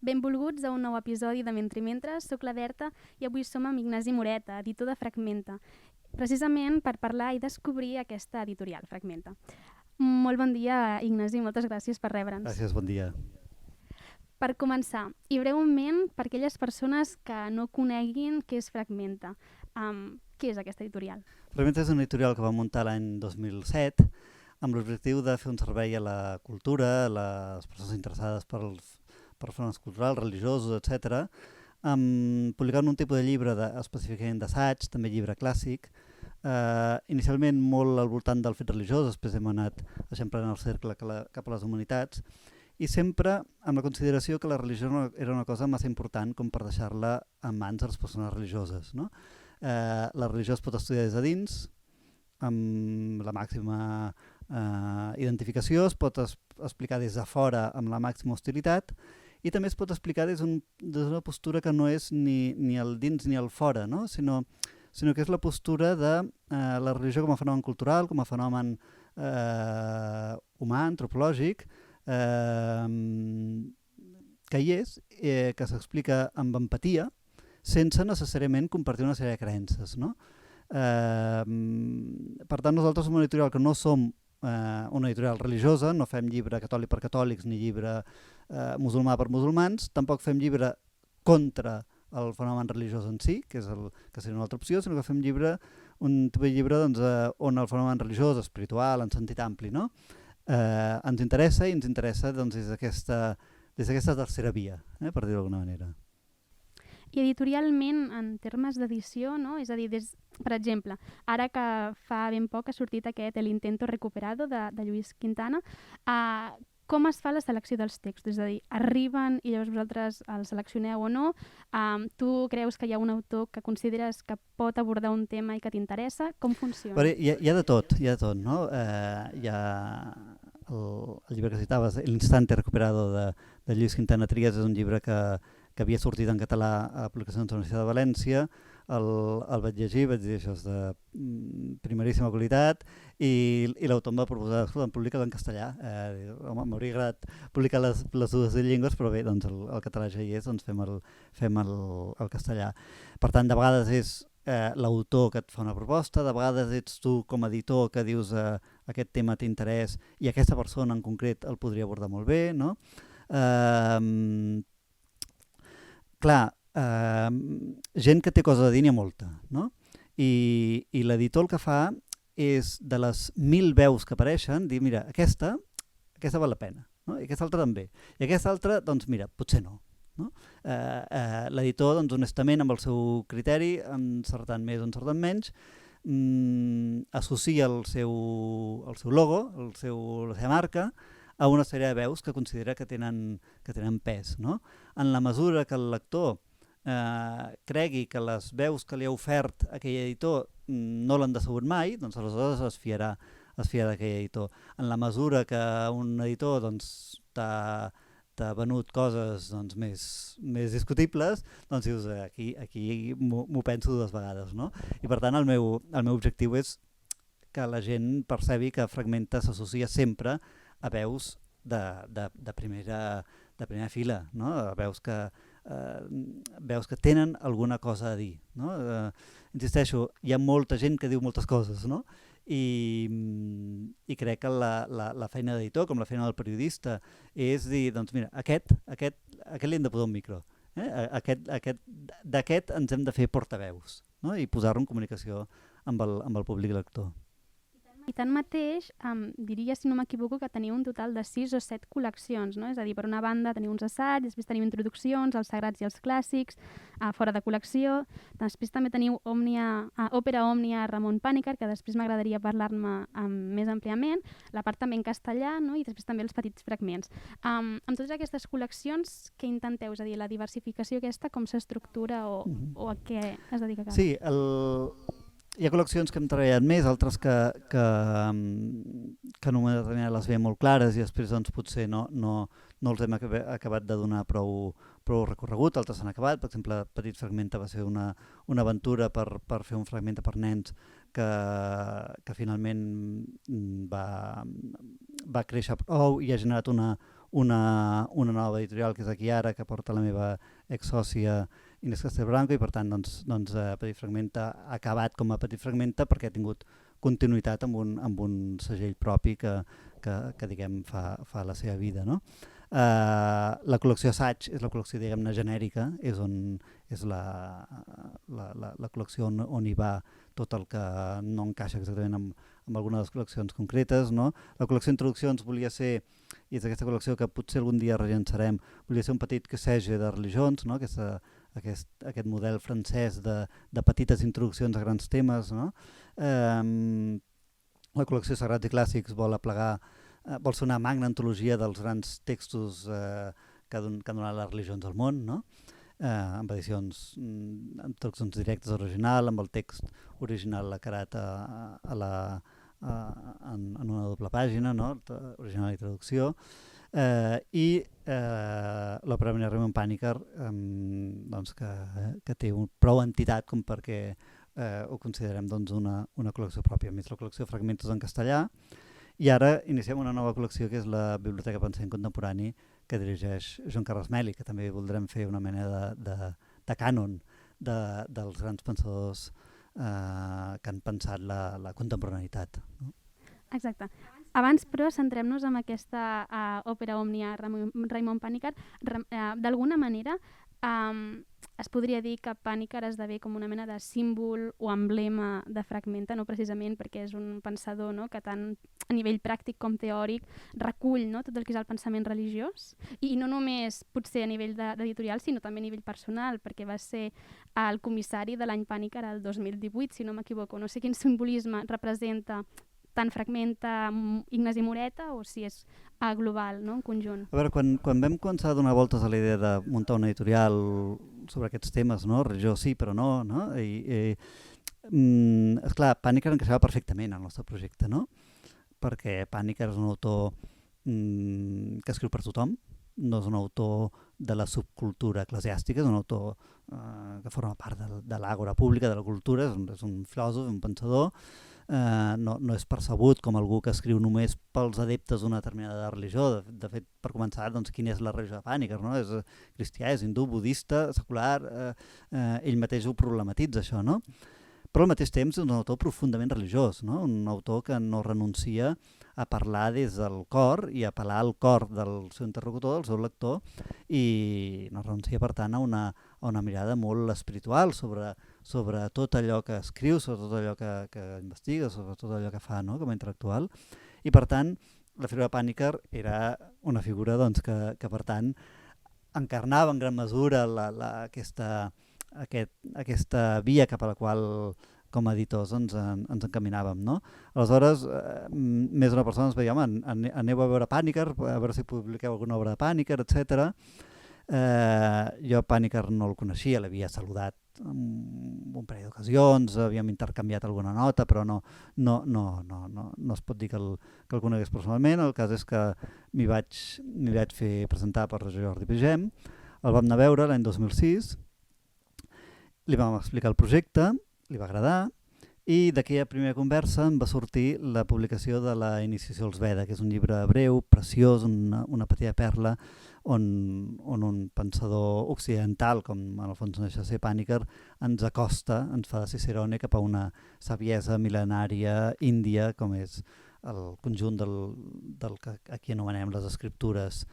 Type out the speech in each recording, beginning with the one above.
Benvolguts a un nou episodi de Mentre, soc la Berta i avui som amb Ignasi Moreta, editor de Fragmenta, precisament per parlar i descobrir aquesta editorial, Fragmenta. Molt bon dia, Ignasi, moltes gràcies per rebre'ns. Gràcies, bon dia. Per començar, i breument, per aquelles persones que no coneguin què és Fragmenta, què és aquesta editorial? Fragmenta és una editorial que va muntar l'any 2007 amb l'objectiu de fer un servei a la cultura, a les persones interessades per fenòmens culturals, religiosos, etc., publicant un tipus de llibre específicament d'assaig, també llibre clàssic, inicialment molt al voltant del fet religiós, després hem anat eixamplant el cercle cap a les humanitats, i sempre amb la consideració que la religió era una cosa massa important com per deixar-la en mans de les persones religioses, no? La religió es pot estudiar des de dins, amb la màxima identificació, es pot explicar des de fora amb la màxima hostilitat i també es pot explicar des d'una postura que no és ni el dins ni el fora, no? sinó que és la postura de la religió com a fenomen cultural, com a fenomen humà, antropològic, que hi és, que s'explica amb empatia, sense necessàriament compartir una sèrie de creences, no? Per tant, nosaltres som una editorial que no som una editorial religiosa, no fem llibre catòlic per catòlics ni llibre musulmà per musulmans, tampoc fem llibre contra el fenomen religiós en si, que seria una altra opció, sinó que fem un tipus de llibre doncs, on el fenomen religiós, espiritual, en sentit ampli, no? Ens interessa i ens interessa doncs, des d'aquesta tercera via, per dir-ho d'alguna manera. I editorialment, en termes d'edició, no? És a dir, per exemple, ara que fa ben poc ha sortit aquest El intento recuperado de Lluís Quintana, com es fa la selecció dels textos? És a dir, arriben i llavors vosaltres els seleccioneu o no? Tu creus que hi ha un autor que consideres que pot abordar un tema i que t'interessa? Com funciona? Però hi ha de tot, no? Hi ha el llibre que citaves, El instante recuperado de Lluís Quintana Trias, és un llibre que havia sortit en català a publicacions de la Universitat de València, el vaig llegir, vaig dir això és de primeríssima qualitat i l'autor em va proposar, escolta, publica-lo en castellà. M'hauria agradat publicar les dues llengües, però bé, doncs el català ja hi és, doncs fem el castellà. Per tant, de vegades és l'autor que et fa una proposta, de vegades ets tu com a editor que dius aquest tema t'interès i aquesta persona en concret el podria abordar molt bé, no? Clar, gent que té cosa de dir n'hi ha molta, no? I l'editor el que fa és de les 1.000 veus que apareixen dir, mira, aquesta val la pena, no? I aquesta altra també. I aquesta altra, doncs mira, potser no. L'editor, doncs, honestament, amb el seu criteri, encertant més o encertant menys, associa el seu logo, la seva marca, a una sèrie de veus que considera que tenen pes, no? En la mesura que el lector cregui que les veus que li ha ofert aquell editor no l'han decebut mai, doncs aleshores es fiarà d'aquell editor. En la mesura que un editor doncs, t'ha venut coses doncs, més discutibles, doncs dius, aquí m'ho penso dues vegades, no? I per tant el meu objectiu és que la gent percebi que Fragmenta s'associa sempre a veus de primera fila, no? A veus que tenen alguna cosa a dir, no? Insisteixo, hi ha molta gent que diu moltes coses, no? I crec que la feina d'editor, com la feina del periodista, és dir, doncs mira, aquest li hem de posar un micro, d'aquest ens hem de fer portaveus, no? I posar-lo en comunicació amb el públic lector. I tanmateix, diria, si no m'equivoco, que teniu un total de 6 o 7 col·leccions, no? És a dir, per una banda teniu uns assaigs, després teniu introduccions, els sagrats i els clàssics, fora de col·lecció, després també teniu Òpera Òmnia Ramon Pàniker, que després m'agradaria parlar-ne més àmpliament, la part també en castellà, no? I després també els petits fragments. Amb totes aquestes col·leccions, què intenteu? És a dir, la diversificació aquesta, com s'estructura o a què es dedica cada? Sí, hi ha col·leccions que hem treballat més, altres que només les veiem molt clares i després doncs, potser no els hem acabat de donar prou recorregut, altres s'han acabat. Per exemple, Petit Fragmenta va ser una aventura per fer un fragmenta per nens que finalment va créixer prou i ha generat una una nova editorial que és Aquí Ara, que porta la meva exsòcia Inés Castelbranco, i per tant Petit Fragmenta ha acabat com a Petit Fragmenta perquè ha tingut continuïtat amb un segell propi que diguem, fa la seva vida, no? La col·lecció Assaig és la col·lecció, diguem-ne, genèrica, és la col·lecció on hi va tot el que no encaixa exactament amb alguna de les col·leccions concretes, no? La col·lecció Introduccions volia ser, i és aquesta col·lecció que potser algun dia rellençarem, volia ser un petit quecege de religions, no? Aquest model francès de petites introduccions a grans temes, no? La col·lecció Sagrats i Clàssics vol ser una magna antologia dels grans textos que han donat les religions al món, no? Amb edicions, amb traduccions directes original, amb el text original lacarat en una doble pàgina, no? Original i traducció. I l'òpera Minerva Raimon Pàniker, que té prou entitat com perquè ho considerem una col·lecció pròpia. A més, la col·lecció Fragmentos en castellà, i ara iniciem una nova col·lecció que és la Biblioteca Pensament Contemporani, que dirigeix Joan Carles Meli, que també voldrem fer una mena de cànon dels grans pensadors que han pensat la contemporaneïtat. No? Exacte. Abans, però, centrem-nos en aquesta òpera òmnia Raimon Pàniker. D'alguna manera, es podria dir que Pàniker esdevé com una mena de símbol o emblema de Fragmenta, no precisament perquè és un pensador, no? Que tant a nivell pràctic com teòric recull, no? Tot el que és el pensament religiós, i no només potser a nivell d'editorial, sinó també a nivell personal, perquè va ser el comissari de l'any Pàniker el 2018, si no m'equivoco. No sé quin simbolisme representa tant Fragmenta, Ignasi Moreta, o si és global, no? En conjunt. A veure, quan vam començar a donar voltes a la idea de muntar una editorial sobre aquests temes, no? Religió sí, però no, no? Esclar, Pàniker encaixava perfectament al nostre projecte, no? Perquè Pàniker és un autor que escriu per tothom, no és un autor de la subcultura eclesiàstica, és un autor que forma part de l'àgora pública, de la cultura, és un filòsof, un pensador. No és percebut com algú que escriu només pels adeptes d'una determinada religió. De fet, per començar, quina és la religió de Pàniker? No? És cristià, és hindú, budista, secular, ell mateix ho problematitza, això, no? Però al mateix temps és un autor profundament religiós, no? Un autor que no renuncia a parlar des del cor i a apel·lar al cor del seu interlocutor, del seu lector, i no renuncia, per tant, a una mirada molt espiritual sobre tot allò que escriu, sobre tot allò que investiga, sobre tot allò que fa, no? Com a intel·lectual. I, per tant, la figura de Pàniker era una figura que per tant, encarnava en gran mesura aquesta via cap a la qual, com a editors, ens encaminàvem, no? Aleshores, més d'una persona ens va dir, home, aneu a veure Pàniker, a veure si publiqueu alguna obra de Pàniker, etc. Jo Pàniker no el coneixia, l'havia saludat en un parell d'ocasions, havíem intercanviat alguna nota, però no es pot dir que el conegués personalment. El cas és que m'hi vaig fer presentar per Jordi Pigem, el vam anar a veure l'any 2006, li vam explicar el projecte, li va agradar, i d'aquella primera conversa em va sortir la publicació de la Iniciació als Veda, que és un llibre breu, preciós, una petita perla, on un pensador occidental, com en el fons no deixa de ser Pàniker, ens acosta, ens fa de Cicerone cap a una saviesa mil·lenària índia, com és el conjunt del que aquí anomenem les escriptures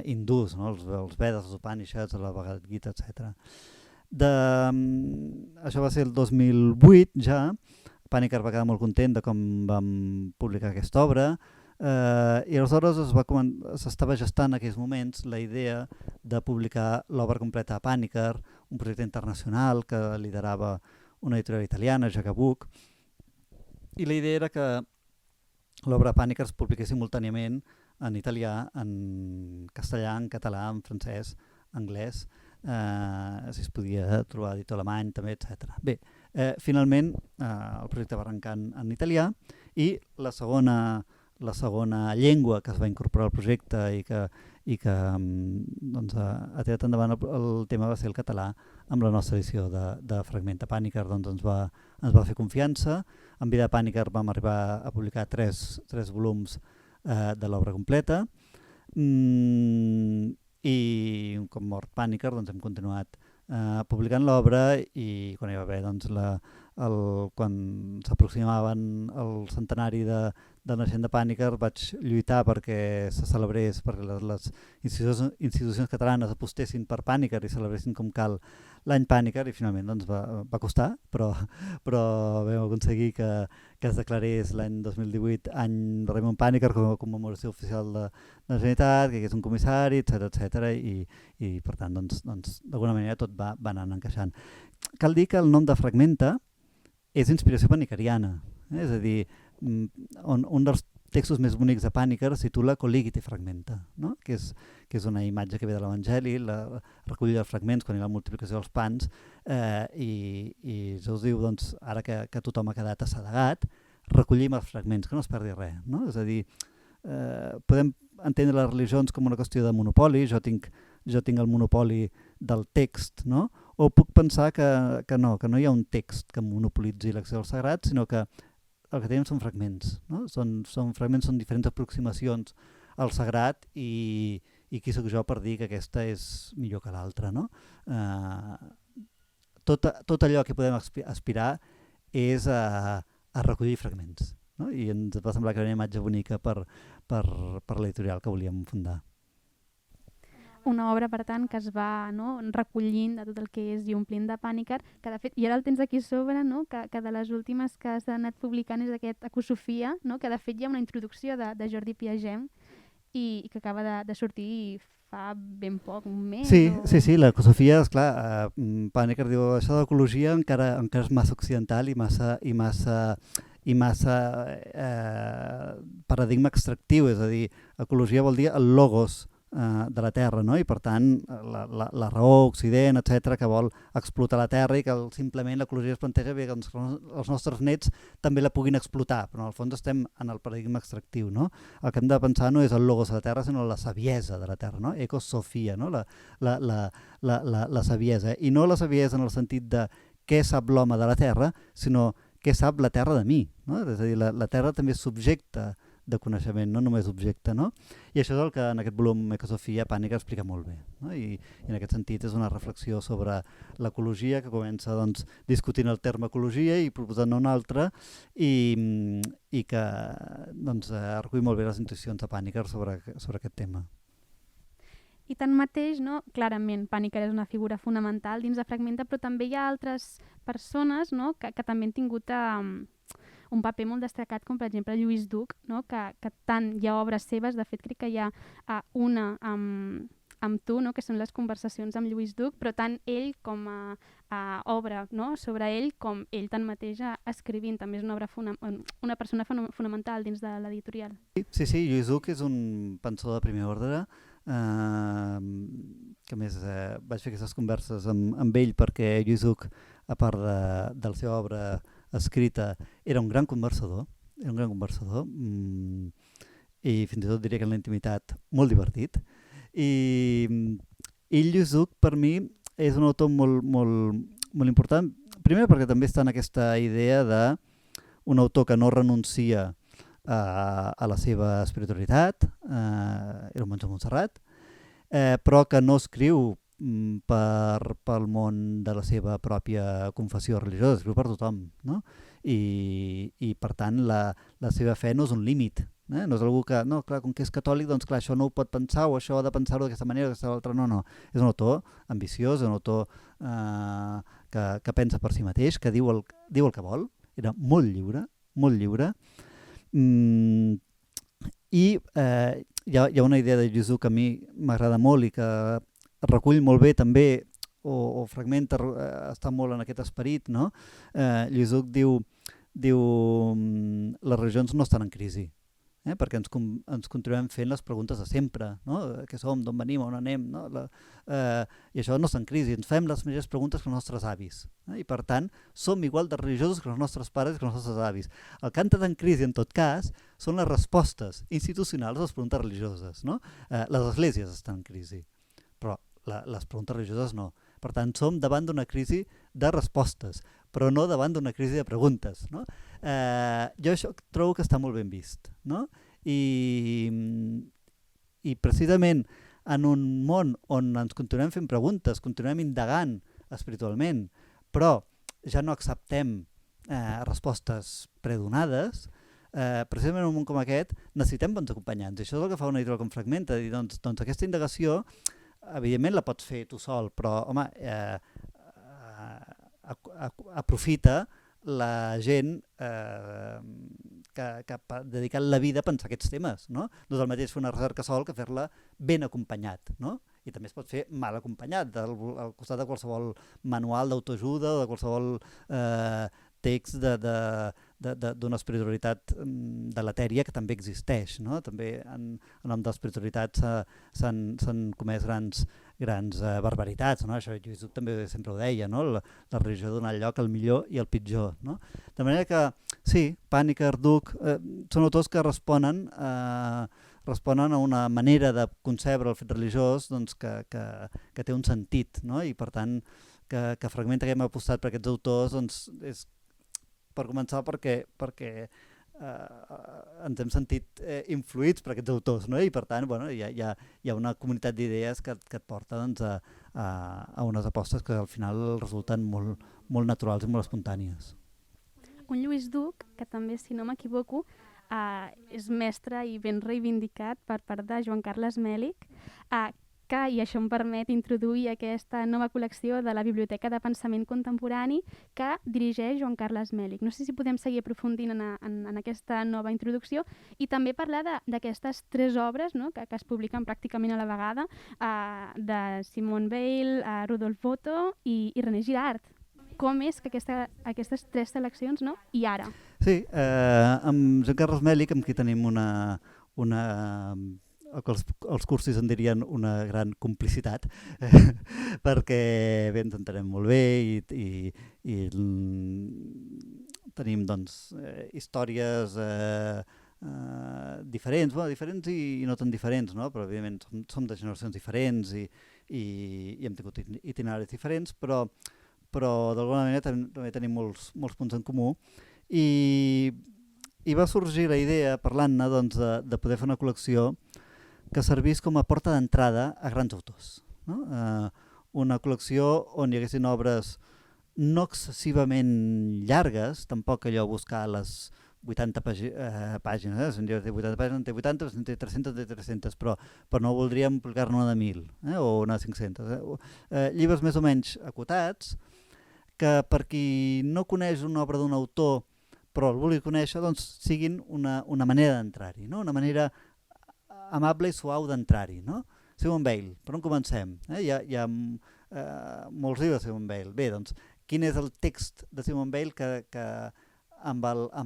hindús, no? Els Vedes, els Upanishads, la Bhagavad Gita, etc. Això va ser el 2008 ja. Pàniker va quedar molt content de com vam publicar aquesta obra, i aleshores s'estava gestant en aquells moments la idea de publicar l'obra completa de Pàniker, un projecte internacional que liderava una editorial italiana, Jacobuk, i la idea era que l'obra de Pàniker es publiqués simultàniament en italià, en castellà, en català, en francès, anglès, si es podia trobar editor alemany també, etc. Bé, finalment el projecte va arrencar en italià, i la segona llengua que es va incorporar al projecte i que ha tirat endavant el tema va ser el català, amb la nostra edició de Fragmenta. Pàniker ens va fer confiança. En vida de Pàniker vam arribar a publicar tres volums de l'obra completa. I un cop mort Pàniker doncs hem continuat publicant l'obra i quan hi va haver doncs, quan s'aproximaven el centenari del naixement de Pàniker vaig lluitar perquè se celebrés, perquè les institucions catalanes apostessin per Pàniker i celebressin com cal l'any Pàniker i finalment doncs, va costar, però vam aconseguir que es declarés l'any 2018 any de Raimon Pàniker com a commemoració oficial de la Generalitat, que hi hagués un comissari, etc i per tant doncs, d'alguna manera tot va anant encaixant. Cal dir que el nom de Fragmenta és inspiració panicariana, és a dir, un dels textos més bonics de Pàniker es titula Colligite Fragmenta, no? que és una imatge que ve de l'Evangeli, la recull dels fragments quan hi ha la multiplicació dels pans i Jesús diu, doncs, ara que tothom ha quedat assedegat, recollim els fragments, que no es perdi res. No? És a dir, podem entendre les religions com una qüestió de monopoli, jo tinc el monopoli del text, no? O puc pensar que no hi ha un text que monopolitzi l'acció del sagrat, sinó que el que tenim són fragments, no? Són fragments, són diferents aproximacions al sagrat i qui soc jo per dir que aquesta és millor que l'altra, no? Tot allò que podem aspirar és a recollir fragments, no? I ens va semblar que era una imatge bonica per l'editorial que volíem fundar. Una obra, per tant, que es va recollint de tot el que és i omplint de Pàniker, que de fet, i ara el tens aquí a sobre, no? que de les últimes que s'ha anat publicant és aquest Ecosofia, no? Que de fet hi ha una introducció de Jordi Piagem i que acaba de sortir fa ben poc, un mes. Sí, l'Ecosofia, esclar, Pàniker diu això de l'ecologia encara és massa occidental i massa paradigma extractiu, és a dir, ecologia vol dir el logos de la Terra, no? I per tant la raó, Occident, etc, que vol explotar la Terra i que simplement l'ecologia es planteja que els nostres nets també la puguin explotar, però en el fons estem en el paradigma extractiu, no? El que hem de pensar no és el logos de la Terra, sinó la saviesa de la Terra, no? Ecosofia, no? La saviesa, i no la saviesa en el sentit de què sap l'home de la Terra, sinó què sap la Terra de mi, no? És a dir, la Terra també és subjecte de coneixement, no només objecte, no? I això és el que en aquest volum Ecosofia Pàniker explica molt bé, no? I en aquest sentit és una reflexió sobre l'ecologia que comença doncs, discutint el terme ecologia i proposant un altre i que doncs, recull molt bé les intuïcions de Pàniker sobre aquest tema. I tanmateix, no, clarament, Pàniker és una figura fonamental dins de Fragmenta, però també hi ha altres persones, no, que també han tingut un paper molt destacat, com per exemple Lluís Duc, no? que tant hi ha obres seves, de fet crec que hi ha una amb tu, no? Que són les conversacions amb Lluís Duc, però tant ell com a obra, no? Sobre ell, com ell tanmateix escrivint, també és una persona fonamental dins de l'editorial. Sí, Lluís Duc és un pensador de primer ordre, que a més vaig fer aquestes converses amb ell perquè Lluís Duc, a part de la seva obra escrita, era un gran conversador i fins i tot diria que en la intimitat molt divertit. I Lluís Duc per mi és un autor molt important, primer perquè també està en aquesta idea d'un autor que no renuncia a la seva espiritualitat, era un monjo de Montserrat, però que no escriu pel món de la seva pròpia confessió religiosa, escriu per tothom, no? I per tant la seva fe no és un límit, no és algú que, no, clar, com que és catòlic, doncs clar, això no ho pot pensar o això ha de pensar-ho d'aquesta manera o d'aquesta altra, no, és un autor ambiciós, és un autor que pensa per si mateix, que diu el que vol, era molt lliure, i hi ha una idea de Lluís Duc que a mi m'agrada molt i que recull molt bé també o fragmenta, està molt en aquest esperit, no? Lluís Duc diu les religions no estan en crisi, perquè ens continuem fent les preguntes de sempre, no? Què som, d'on venim, on anem, no? I això no està en crisi, ens fem les mateixes preguntes que els nostres avis, i per tant som igual de religiosos que els nostres pares i que els nostres avis. El que ha entrat en crisi en tot cas són les respostes institucionals a les preguntes religioses, no? Les esglésies estan en crisi, però les preguntes religioses no. Per tant, som davant d'una crisi de respostes, però no davant d'una crisi de preguntes, no? Jo això trobo que està molt ben vist, no? I I precisament en un món on ens continuem fent preguntes, continuem indagant espiritualment, però ja no acceptem respostes predonades, precisament en un món com aquest necessitem bons acompanyants. I això és el que fa una editorial com Fragmenta. Doncs aquesta indagació, evidentment la pots fer tu sol, però home, aprofita la gent que ha dedicat la vida a pensar aquests temes. No és el mateix fer una recerca sol que fer-la ben acompanyat. No? I també es pot fer mal acompanyat, al costat de qualsevol manual d'autoajuda o de qualsevol text d'una espiritualitat deletèria que també existeix. No? També en nom de l'espiritualitat s'han comès grans barbaritats. No? Això Lluís Duc també sempre ho deia, no? La religió ha donat lloc al millor i al pitjor. No? De manera que, sí, Panikkar, Duc, són autors que responen a una manera de concebre el fet religiós doncs, que té un sentit, no? I per tant que Fragmenta, que hem apostat per aquests autors, doncs, és per començar perquè ens hem sentit influïts per aquests autors, no? I per tant hi ha una comunitat d'idees que et porta doncs, a unes apostes que al final resulten molt naturals i molt espontànies. Un Lluís Duc, que també, si no m'equivoco, és mestre i ben reivindicat per part de Joan Carles Mèlich, que, i això em permet introduir aquesta nova col·lecció de la Biblioteca de Pensament Contemporani que dirigeix Joan Carles Mèlich. No sé si podem seguir aprofundint en aquesta nova introducció i també parlar d'aquestes 3 obres, no? que es publiquen pràcticament a la vegada, de Simone Weil, Rudolf Otto i René Girard. Com és que aquestes 3 seleccions, no? I ara? Sí, amb Joan Carles Mèlich, amb qui tenim els cursis en dirien una gran complicitat, perquè bé, ens entenem molt bé i tenim doncs, històries diferents, diferents i no tan diferents, no? Però evidentment som de generacions diferents i hem tingut itineraris diferents, però d'alguna manera també tenim molts punts en comú i va sorgir la idea, parlant-ne, doncs, de poder fer una col·lecció que servís com a porta d'entrada a grans autors. No? Una col·lecció on hi haguessin obres no excessivament llargues, tampoc allò buscar les 80 pàgines, si un llibre té 80 pàgines, en té 80, si en té 300, en té 300, però no voldríem publicar-ne una de 1.000 o una de 500. Llibres més o menys acotats, que per qui no coneix una obra d'un autor però el vulgui conèixer, doncs siguin una manera d'entrar-hi, no? Una manera amable i suau d'entrar-hi. No? Simone Weil, per on comencem? Hi ha molts llibres de Simone Weil. Bé, doncs, quin és el text de Simone Weil amb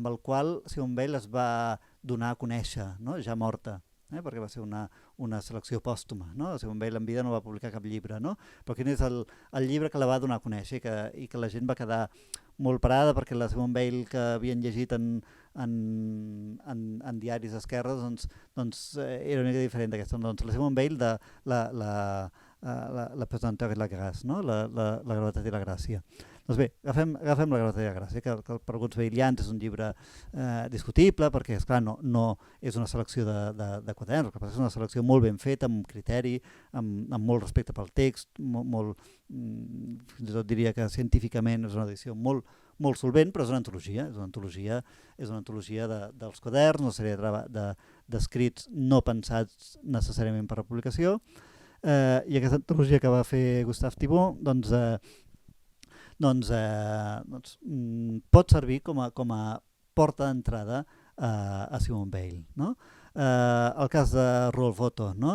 el qual Simone Weil es va donar a conèixer, no? Ja morta, perquè va ser una selecció pòstuma. No? Simone Weil en vida no va publicar cap llibre, no? Però quin és el llibre que la va donar a conèixer i que la gent va quedar molt parada perquè la Simone Weil que havien llegit en diaris d'esquerres doncs era una mica diferent d'aquesta. Doncs la Simone Weil de la pesanteur et la grâce, no? La gravetat i la gràcia. Doncs bé, agafem la gravetat i la gràcia, que per alguns veïlians és un llibre discutible perquè, esclar, no és una selecció de quaderns, que és una selecció molt ben feta, amb criteri, amb molt respecte pel text, fins i tot diria que científicament és una edició molt solvent, però és una antologia dels quaderns, una sèrie d'escrits no pensats necessàriament per a publicació, i aquesta antologia que va fer Gustave Thibon pot servir com a porta d'entrada a Simone Weil. No? El cas de Rudolf Otto, no?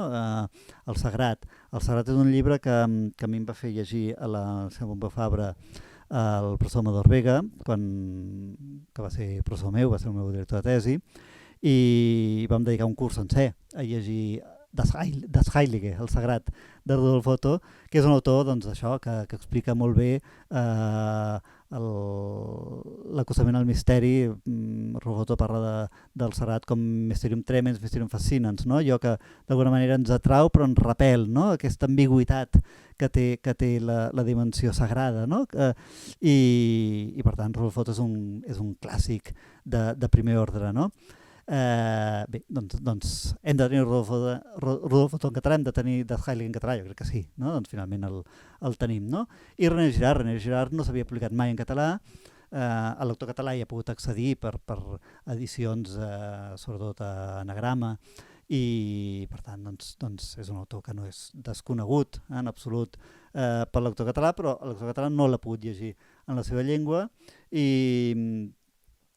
El Sagrat. El Sagrat és un llibre que a mi em va fer llegir a la Seu Pompeu Fabra el professor Amador Vega, que va ser professor meu, va ser el meu director de tesi, i vam dedicar un curs sencer a llegir Das Heilige, el Sagrat, de Rudolf Otto, que és un autor doncs, això, que explica molt bé l'acostament al misteri. Rudolf Otto parla del Sagrat com mysterium tremens, mysterium fascinans, no? Allò que d'alguna manera ens atrau però ens repel, no? Aquesta ambigüitat que té la dimensió sagrada, no? I per tant Rudolf Otto és un clàssic de primer ordre, no? Bé, doncs hem de tenir Rodolfo en català, hem de tenir Das Heilig en català, jo crec que sí, no? Doncs finalment el tenim, no? I René Girard no s'havia publicat mai en català, el lector català hi ha pogut accedir per edicions, sobretot a Anagrama, i per tant doncs és un autor que no és desconegut en absolut pel lector català, però el lector català no l'ha pogut llegir en la seva llengua, i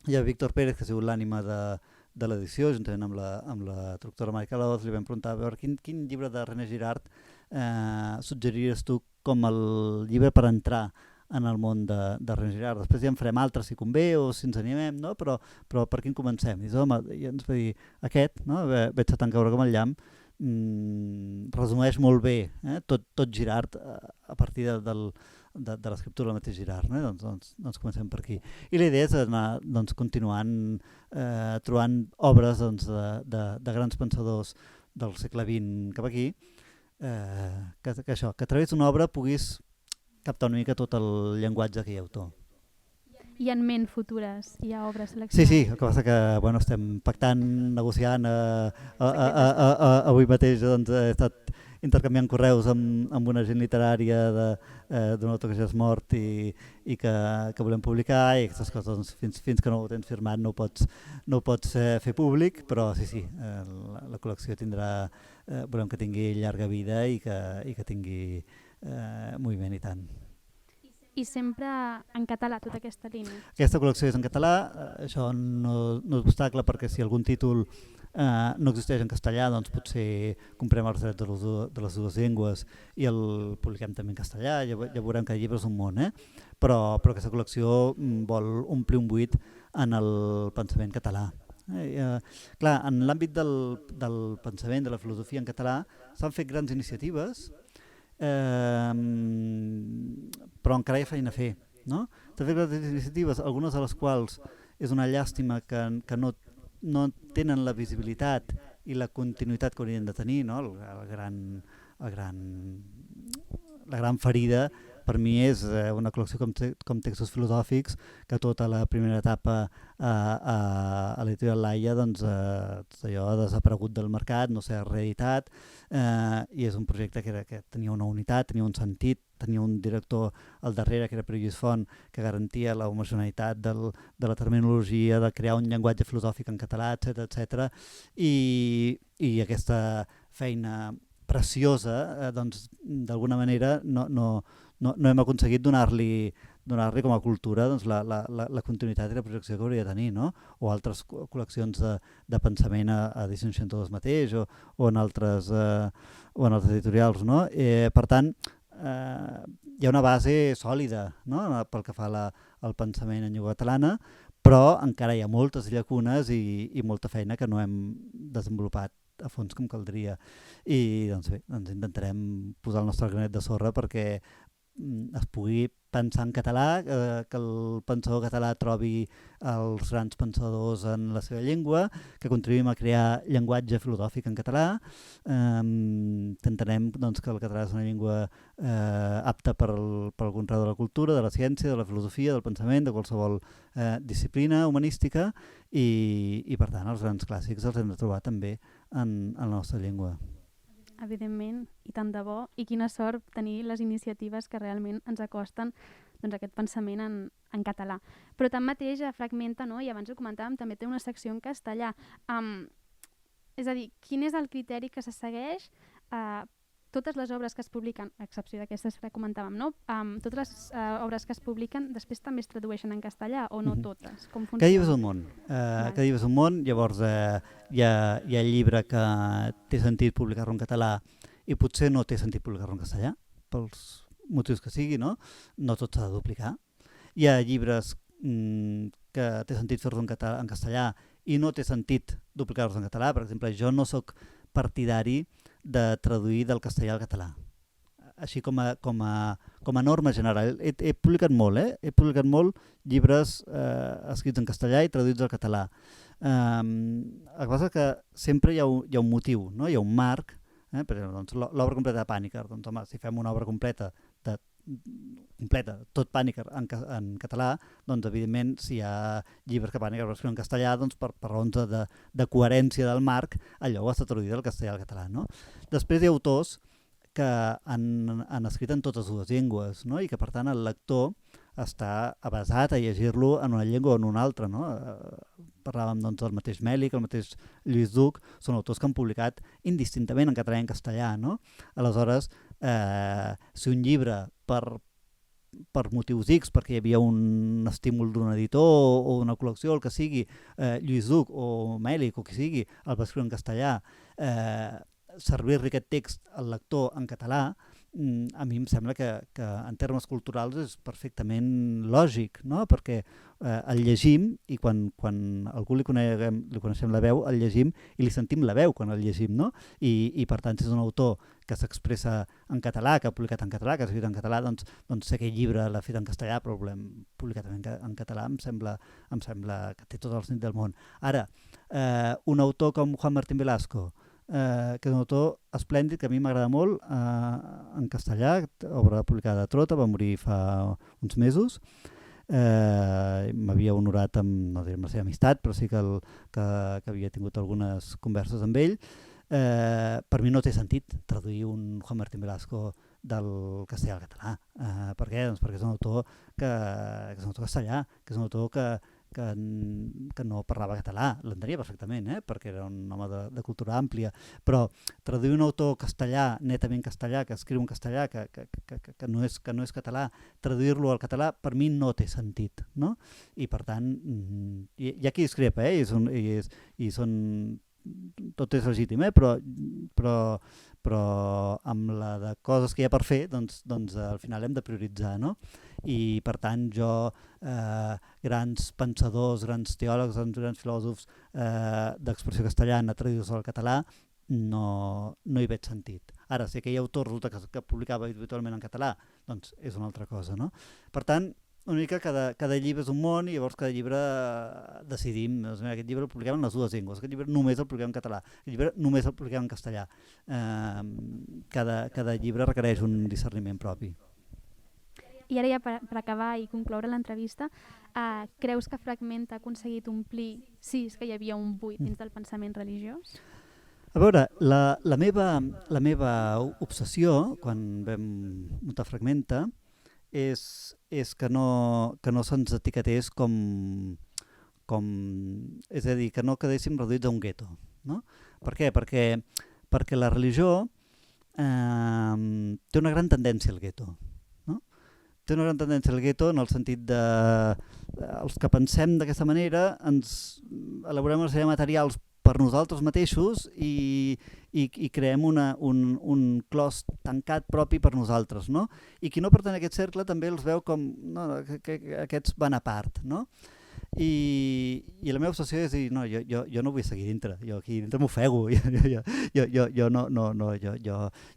hi ha Víctor Pérez, que ha sigut l'ànima de l'edició, juntament amb la traductora Maica Laoz. Li vam preguntar a veure quin llibre de René Girard suggeriries tu com el llibre per entrar en el món de René Girard. Després ja en farem altres si convé o si ens animem, no? Però per quin comencem? I ens va dir aquest, no? Veig a tant caure com el llamp, resumeix molt bé tot Girard a partir de l'escriptura del mateix Girard, no? Doncs comencem per aquí. I la idea és anar continuant trobant obres de grans pensadors del segle XX cap aquí, que a través d'una obra puguis captar una mica tot el llenguatge que hi ha autor. I en ment futures hi ha obres seleccionades? Sí, el que passa que estem pactant, negociant, avui mateix he estat intercanviant correus amb una gent literària d'un autor que ja és mort i que volem publicar, i aquestes coses fins que no ho tens firmat no ho pots fer públic, però sí, la col·lecció volem que tingui llarga vida i que tingui moviment i tant. I sempre en català, tota aquesta línia? Aquesta col·lecció és en català, això no és obstacle, perquè si algun títol no existeix en castellà, doncs potser comprem els drets de les dues llengües i el publiquem també en castellà, ja veurem que el llibre és un món, però aquesta col·lecció vol omplir un buit en el pensament català. Clar, en l'àmbit del pensament, de la filosofia en català, s'han fet grans iniciatives, però encara hi ha feina a fer, no? S'han fet grans iniciatives, algunes de les quals és una llàstima que no tenen la visibilitat i la continuïtat que haurien de tenir, no? La gran ferida per mi és una col·lecció com textos filosòfics, que tota la primera etapa a l'editorial Laia doncs, tot allò ha desaparegut del mercat, no s'ha reeditat, i és un projecte que tenia una unitat, tenia un sentit, tenia un director al darrere, que era Pere Lluís Font, que garantia la homogeneïtat de la terminologia, de crear un llenguatge filosòfic en català, etc. I aquesta feina preciosa, doncs, d'alguna manera no hem aconseguit donar-li com a cultura doncs, la continuïtat i la projecció que hauria de tenir, no? O altres col·leccions de pensament a Edicions 62 mateix o en altres editorials, no? Per tant, hi ha una base sòlida, no? Pel que fa al pensament en llengua catalana, però encara hi ha moltes llacunes i molta feina que no hem desenvolupat a fons com caldria. I doncs bé, intentarem posar el nostre granet de sorra perquè es pugui pensar en català, que el pensador català trobi els grans pensadors en la seva llengua, que contribuïm a crear llenguatge filosòfic en català. Intentarem doncs, que el català és una llengua apta per algun grau de la cultura, de la ciència, de la filosofia, del pensament, de qualsevol disciplina humanística, i per tant els grans clàssics els hem de trobar també en la nostra llengua. Evidentment, i tant de bo, i quina sort tenir les iniciatives que realment ens acosten doncs, aquest pensament en català. Però tanmateix Fragmenta, no? I abans ho comentàvem, també té una secció en castellà. És a dir, quin és el criteri que se segueix? Totes les obres que es publiquen, a excepció d'aquestes que comentàvem, no? Totes les obres que es publiquen després també es tradueixen en castellà o no totes? Com funciona? Cada llibre és un món. Cada llibre és un món, llavors hi ha llibre que té sentit publicar-lo en català i potser no té sentit publicar-lo en castellà, pels motius que sigui, no? No tot s'ha de duplicar. Hi ha llibres que té sentit fer-los en castellà i no té sentit duplicar-los en català. Per exemple, jo no sóc partidari de traduir del castellà al català. Així com a norma general. He publicat molt, He publicat molt llibres escrits en castellà i traduïts al català. El que passa és que sempre hi ha un motiu, no? Hi ha un marc. Per exemple, doncs, l'obra completa de Pàniker. Doncs, home, si fem una obra completa de completa, tot Pànic en català, doncs evidentment si hi ha llibres que Pànic es escriuen en castellà, doncs per raons de coherència del marc, allò ho està traduït del castellà al català, no? Després hi ha autors que han escrit en totes dues llengües, no? I que per tant el lector està avasat a llegir-lo en una llengua o en una altra, no? Parlàvem doncs del mateix Mèlic, el mateix Lluís Duc, són autors que han publicat indistintament en català i en castellà, no? Aleshores, si un llibre per motius X, perquè hi havia un estímul d'un editor o una col·lecció, el que sigui, Lluís Duc o Mèlic o qui sigui, el va escriure en castellà, servir-li aquest text al lector en català, a mi em sembla que en termes culturals és perfectament lògic, no? Perquè el llegim i quan algú li coneixem la veu, el llegim i li sentim la veu quan el llegim, no? I per tant, si és un autor que s'expressa en català, que ha publicat en català, que ha escrit en català, doncs si aquest llibre l'ha fet en castellà, però l'hem publicat en català, em sembla que té tot el sentit del món. Ara, un autor com Juan Martín Velasco, que és un autor esplèndid, que a mi m'agrada molt, en castellà, obra publicada a Trota, va morir fa uns mesos, m'havia honorat amb, no diré amb la seva amistat, però sí que havia tingut algunes converses amb ell. Per mi no té sentit traduir un Juan Martín Velasco del castellà al català. Per què? Doncs perquè és un autor que és un autor castellà, que és un autor que no parlava català, l'entenia perfectament, perquè era un home de cultura àmplia, però traduir un autor castellà, netament castellà, que escriu en castellà, que no és català, traduir-lo al català, per mi no té sentit, no? I per tant, hi ha qui discrepa, i són tot és legítim, però amb la de coses que hi ha per fer, doncs al final hem de prioritzar, no? I per tant jo, grans pensadors, grans teòlegs, grans filòsofs d'expressió castellana traduïts al català, no hi veig sentit. Ara, si aquell autor resulta que publicava habitualment en català, doncs és una altra cosa, no? Per tant, una mica cada llibre és un món i llavors cada llibre decidim, doncs, aquest llibre el publiquem en les dues llengües, aquest llibre només el publiquem en català, aquest llibre només el publiquem en castellà. Cada llibre requereix un discerniment propi. I ara ja per acabar i concloure l'entrevista, creus que Fragment ha aconseguit omplir, sí, és que hi havia un buit dins del pensament religiós? A veure, la meva obsessió, quan vam muntar Fragmenta, és que no se'ns etiquetés com... És a dir, que no quedéssim reduïts a un gueto. No? Per què? Perquè la religió té una gran tendència al gueto. No? Té una gran tendència al gueto en el sentit de... Els que pensem d'aquesta manera ens elaborem una sèrie de materials per nosaltres mateixos i creem un clos tancat propi per nosaltres, no? I qui no pertany a aquest cercle també els veu com que aquests van a part, no? I la meva obsessió és dir, no, jo no vull seguir dintre, jo aquí dintre m'ofego, jo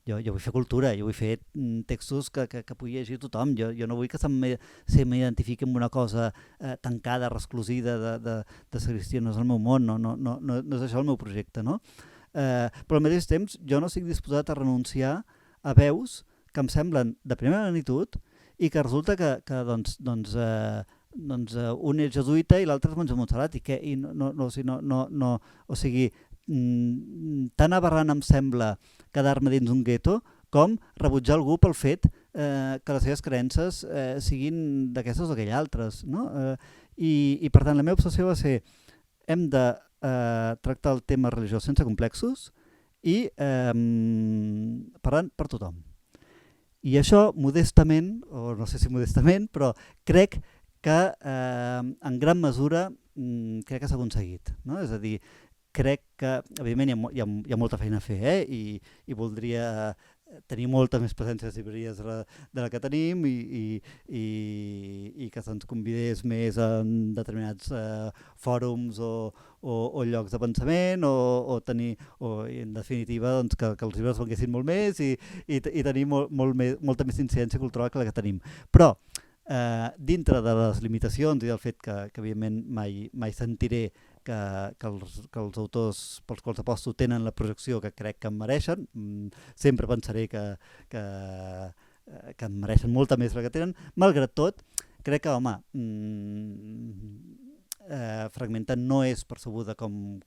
vull fer cultura, jo vull fer textos que pugui llegir tothom, jo no vull que se m'identifiqui amb una cosa tancada, reclusida de ser cristià, no és el meu món, no és això el meu projecte, no? Però al mateix temps jo no estic disposat a renunciar a veus que em semblen de primera magnitud i que resulta que un és jesuïta i l'altre és monja Montserrat o sigui, tan aberrant em sembla quedar-me dins un gueto com rebutjar algú pel fet que les seves creences siguin d'aquestes o aquelles altres, no? I per tant la meva obsessió va ser hem de tractar el tema religiós sense complexos i parlant per tothom. I això modestament, o no sé si modestament, però crec que en gran mesura crec que s'ha aconseguit. No? És a dir, crec que, evidentment, hi ha molta feina a fer i voldria tenir molta més presència a les llibreries de la que tenim i que se'ns convidés més en determinats fòrums o llocs de pensament o en definitiva doncs, que els llibres venguessin molt més i tenir molta més incidència cultural que la que tenim. Però dintre de les limitacions i del fet que evidentment mai sentiré que els autors pels quals aposto tenen la projecció que crec que em mereixen, sempre pensaré que que mereixen molta més la que tenen. Malgrat tot, crec que, home, Fragmenta no és percebuda com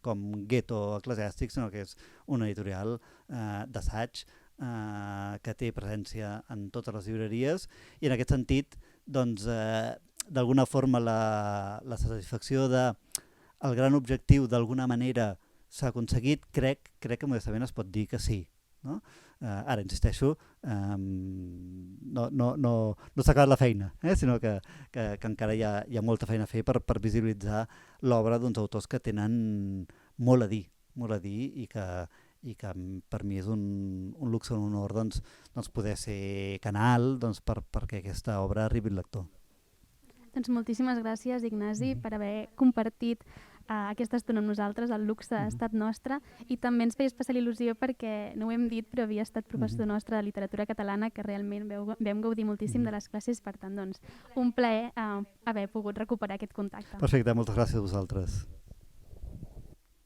gueto eclesiàstic, sinó que és una editorial d'assaig que té presència en totes les llibreries, i en aquest sentit, doncs, d'alguna forma la satisfacció del gran objectiu d'alguna manera s'ha aconseguit, crec que modestament es pot dir que sí. No? Ara, insisteixo, no s'ha acabat la feina, sinó que encara hi ha molta feina a fer per visibilitzar l'obra d'uns autors que tenen molt a dir i que per mi és un luxe, un honor doncs poder ser canal perquè aquesta obra arribi al lector. Doncs moltíssimes gràcies, Ignasi, per haver compartit aquesta estona amb nosaltres. El luxe ha estat nostre, i també ens feia especial il·lusió perquè, no ho hem dit, però havia estat professor nostre de literatura catalana, que realment vam gaudir moltíssim de les classes. Per tant, doncs, un plaer haver pogut recuperar aquest contacte. Perfecte, moltes gràcies a vosaltres.